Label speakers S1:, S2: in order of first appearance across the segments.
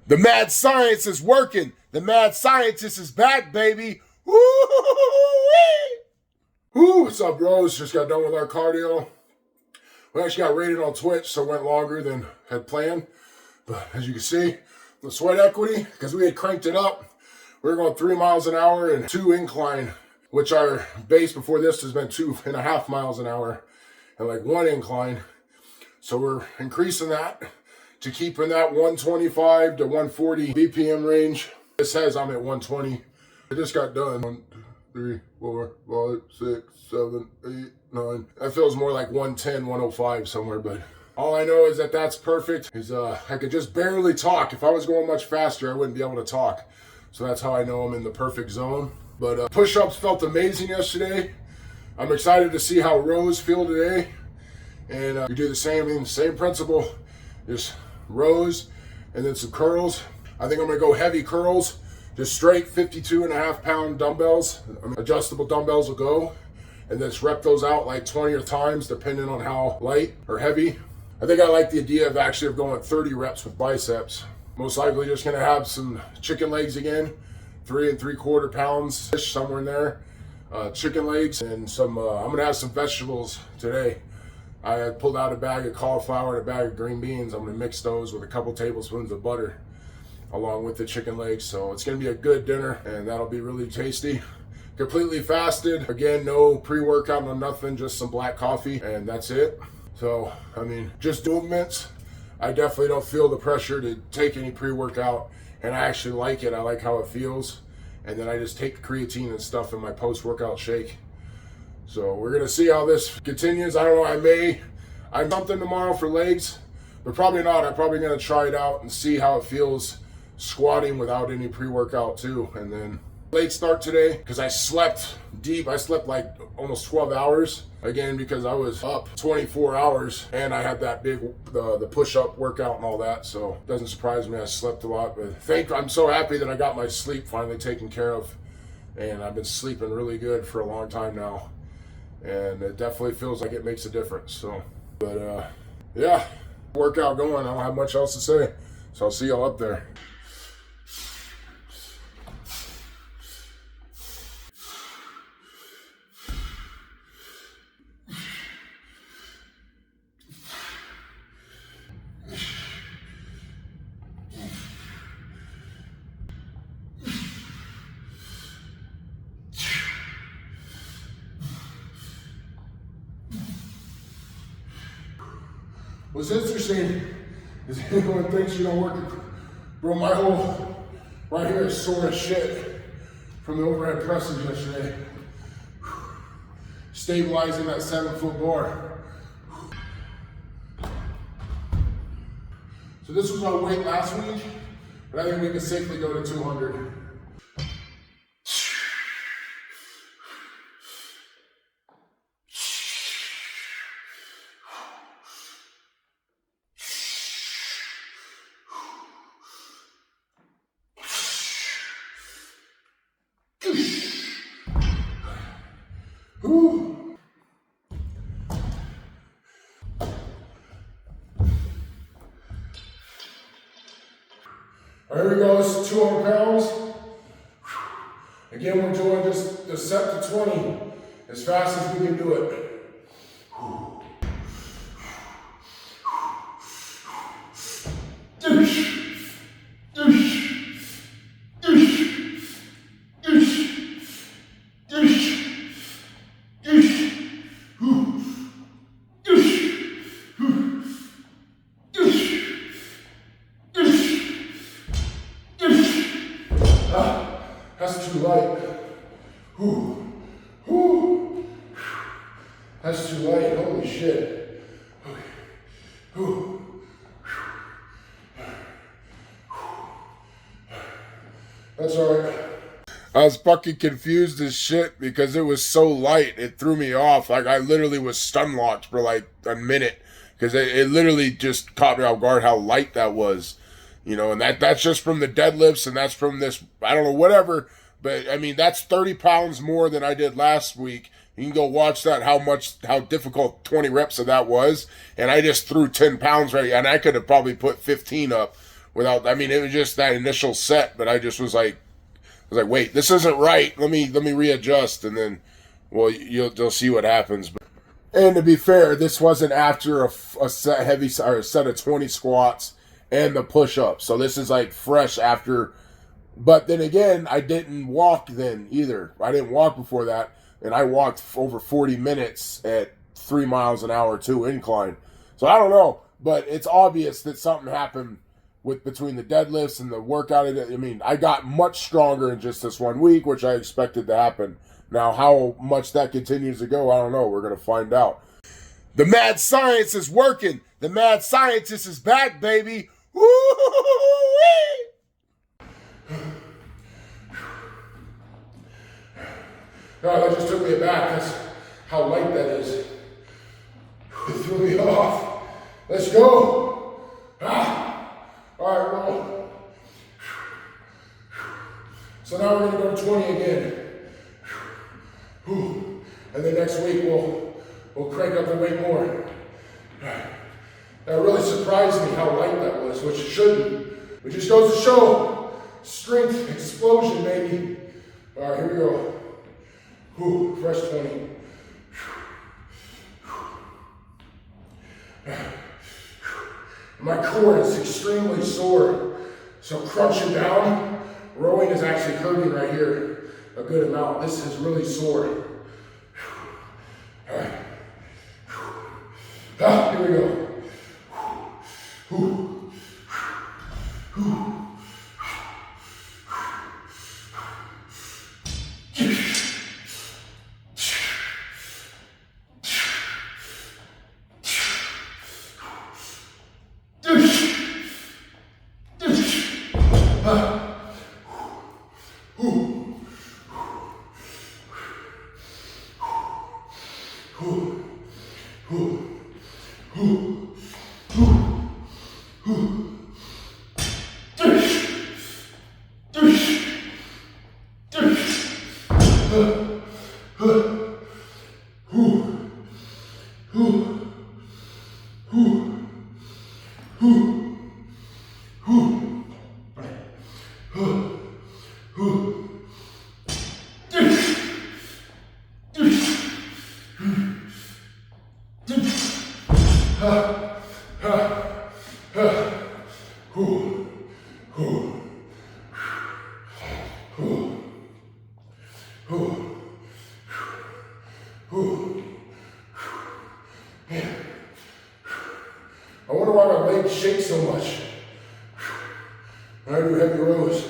S1: The mad science is working. The mad scientist is back, baby. Woo! What's up, bros? Just got done with our cardio. We actually got rated on Twitch, so it went longer than had planned. But as you can see, the sweat equity, because we had cranked it up, we were going 3 miles an hour and 2 incline, which our base before this has been 2.5 miles an hour and like 1 incline. So we're increasing that to keep in that 125 to 140 BPM range. It says I'm at 120. I just got done. 1, 2, 3, 4, 5, 6, 7, 8, 9. That feels more like 110, 105 somewhere, but all I know is that that's perfect. I could just barely talk. If I was going much faster, I wouldn't be able to talk. So that's how I know I'm in the perfect zone. But push-ups felt amazing yesterday. I'm excited to see how rows feel today. And we do the same principle, just rows and then some curls. I think I'm gonna go heavy curls, just straight 52.5-pound dumbbells. Adjustable dumbbells will go, and then just rep those out like 20 times depending on how light or heavy. I think I like the idea of going 30 reps with biceps. Most likely just gonna have some chicken legs again, 3 3/4 pounds ish, somewhere in there. Chicken legs and some, I'm gonna have some vegetables today. I pulled out a bag of cauliflower and a bag of green beans. I'm gonna mix those with a couple tablespoons of butter along with the chicken legs. So it's gonna be a good dinner and that'll be really tasty. Completely fasted. Again, no pre-workout, no nothing, just some black coffee and that's it. So, I mean, just movements. I definitely don't feel the pressure to take any pre-workout and I actually like it. I like how it feels. And then I just take creatine and stuff in my post-workout shake. So we're gonna see how this continues. I don't know, I'm something tomorrow for legs, but probably not. I'm probably gonna try it out and see how it feels squatting without any pre-workout too. And then late start today, because I slept deep. I slept like almost 12 hours, again, because I was up 24 hours and I had that big, the push-up workout and all that. So it doesn't surprise me, I slept a lot, but I'm so happy that I got my sleep finally taken care of. And I've been sleeping really good for a long time now. And it definitely feels like it makes a difference. So, but yeah, workout going. I don't have much else to say. So I'll see y'all up there. What's interesting is anyone thinks you don't work it. Bro, my whole right here is sore as shit from the overhead presses yesterday. Stabilizing that 7-foot bar. So this was my weight last week, but I think we can safely go to 200. Whew. All right, here we go. This is 200 pounds. Again, we're doing just the set to 20 as fast as we can do it. That's too light. Whew. Whew. That's too light. Holy shit. Okay. Whew. That's alright. I was fucking confused as shit because it was so light. It threw me off. Like I literally was stun locked for like a minute because it literally just caught me off guard how light that was. You know, and that's just from the deadlifts and that's from this, I don't know, whatever. But I mean, that's 30 pounds more than I did last week. You can go watch that, how difficult 20 reps of that was. And I just threw 10 pounds right, and I could have probably put 15 up without, I mean, it was just that initial set, but I just was like, wait, this isn't right. Let me readjust, and then, well, you'll see what happens. And to be fair, this wasn't after a set of 20 squats and the push-ups. So this is like fresh after. But then again, I didn't walk then either. I didn't walk before that, and I walked over 40 minutes at 3 miles an hour, 2 incline. So I don't know, but it's obvious that something happened between the deadlifts and the workout. I mean, I got much stronger in just this 1 week, which I expected to happen. Now, how much that continues to go, I don't know. We're going to find out. The mad science is working. The mad scientist is back, baby. Woo-hoo-hoo-hoo-wee! Oh, that just took me aback. That's how light that is. It threw me off. Let's go. Ah. All right, well. So now we're going to go to 20 again. And then next week we'll crank up the weight more. That really surprised me how light that was, which it shouldn't. It just goes to show strength explosion, baby. All right, here we go. Fresh 20. My core is extremely sore, so crunching down, rowing is actually hurting right here a good amount. This is really sore. All right. Here we go. I wonder why my legs shake so much when I do heavy rows.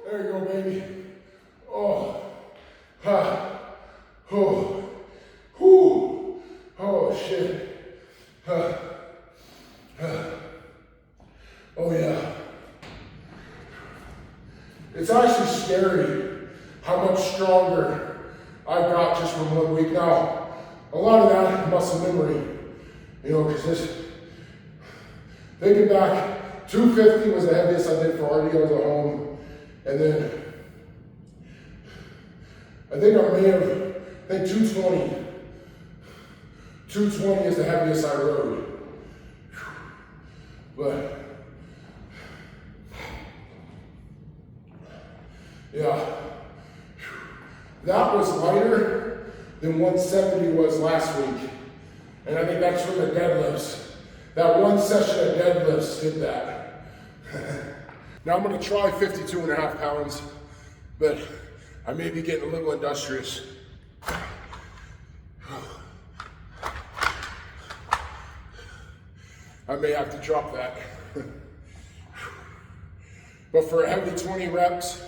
S1: There you go, baby. Oh, shit. Oh, yeah. It's actually scary how much stronger I got just from 1 week. Now, a lot of that muscle memory, because this, thinking back, 250 was the heaviest I did for RDOs at home. And then, I think 220. 220 is the heaviest I rode. But, yeah, that was lighter than 170 was last week. And I think that's from the deadlifts. That one session of deadlifts did that. Now I'm gonna try 52.5 pounds. but I may be getting a little industrious. I may have to drop that. But for a heavy 20 reps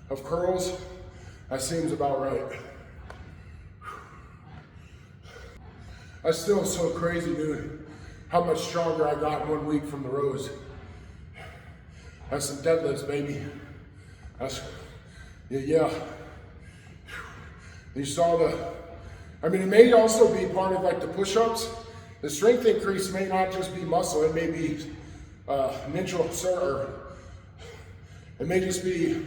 S1: of curls, that seems about right. I still so crazy, dude, how much stronger I got in 1 week from the rows. That's some deadlifts, baby. That's, yeah. You saw I mean, it may also be part of like the push-ups. The strength increase may not just be muscle, it may be it may just be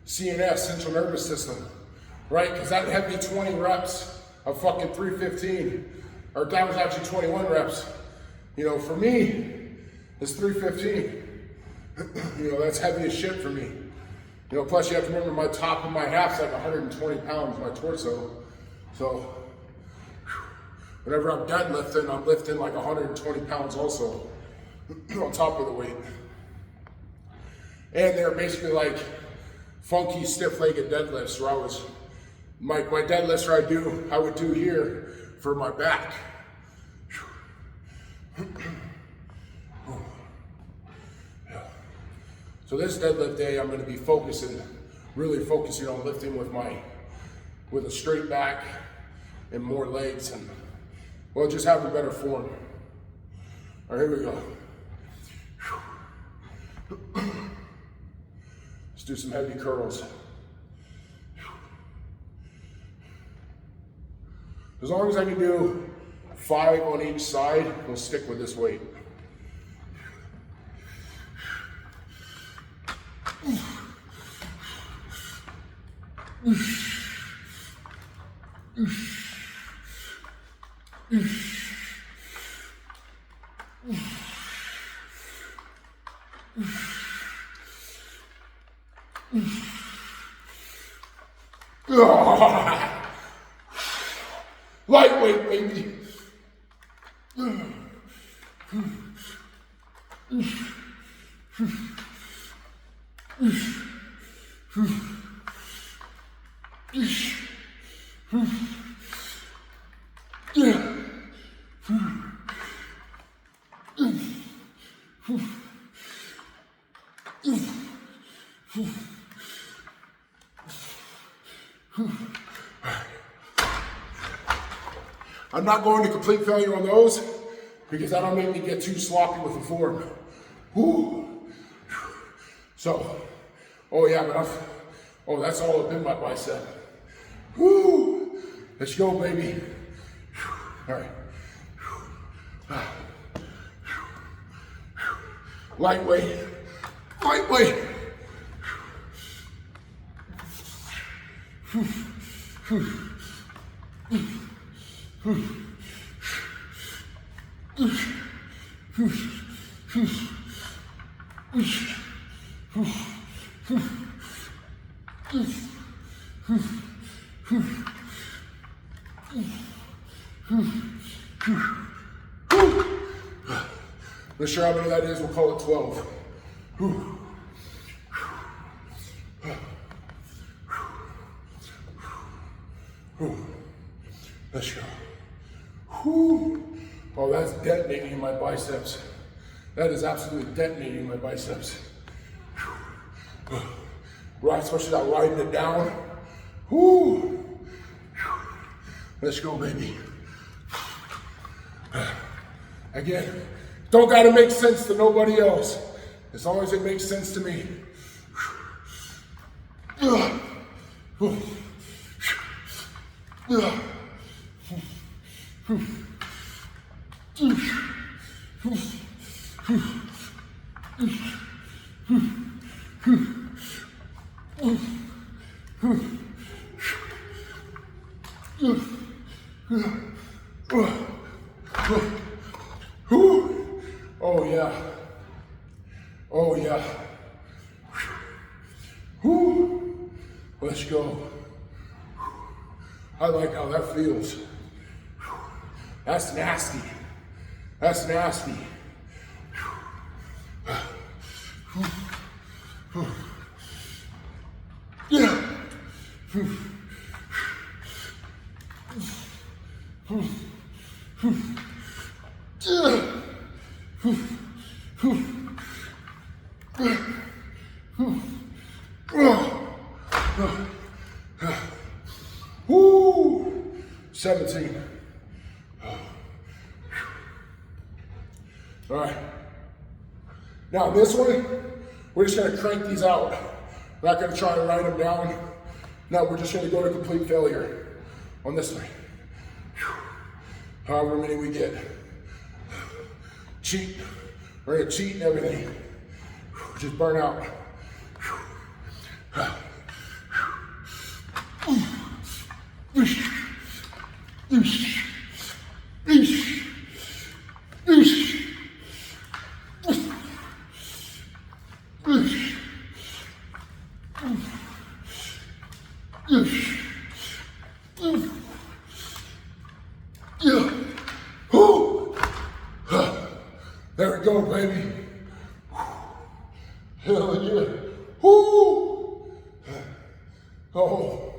S1: CNS, central nervous system, right? Because that heavy 20 reps of fucking 315, or that was actually 21 reps. You know, for me, it's 315. You know, that's heavy as shit for me. You know, plus you have to remember my top of my half's like 120 pounds, my torso. So, whenever I'm deadlifting, I'm lifting like 120 pounds also on top of the weight. And they're basically like funky, stiff-legged deadlifts where I was, my deadlifts where I would do here for my back. So this deadlift day, I'm gonna be really focusing on lifting with a straight back and more legs and, well, just have a better form. All right, here we go. Let's do some heavy curls. As long as I can do 5 on each side, we'll stick with this weight. Lightweight, baby. I'm not going to complete failure on those because that'll make me get too sloppy with the form. Whew. So, oh yeah, but that's all up in my bicep. Woo! Let's go, baby. All right. Lightweight. Not sure how many that is, we'll call it 12. Let's go. Oh, that's detonating in my biceps. That is absolutely detonating my biceps. Right, especially that riding it down. Let's go, baby. Again, don't gotta make sense to nobody else, as long as it makes sense to me. Oh yeah. Oh yeah. Let's go. I like how that feels. That's nasty. That's nasty. Yeah. Woo! 17. All right. Now this one, we're just gonna crank these out. We're not gonna try to write them down. No, we're just gonna go to complete failure on this one. However many we get. Cheat. We're gonna cheat and everything. Just burn out. There we go, baby. Hell yeah. Woo! Oh.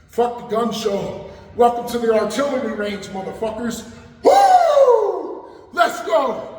S1: Fuck the gun show. Welcome to the artillery range, motherfuckers. Woo! Let's go!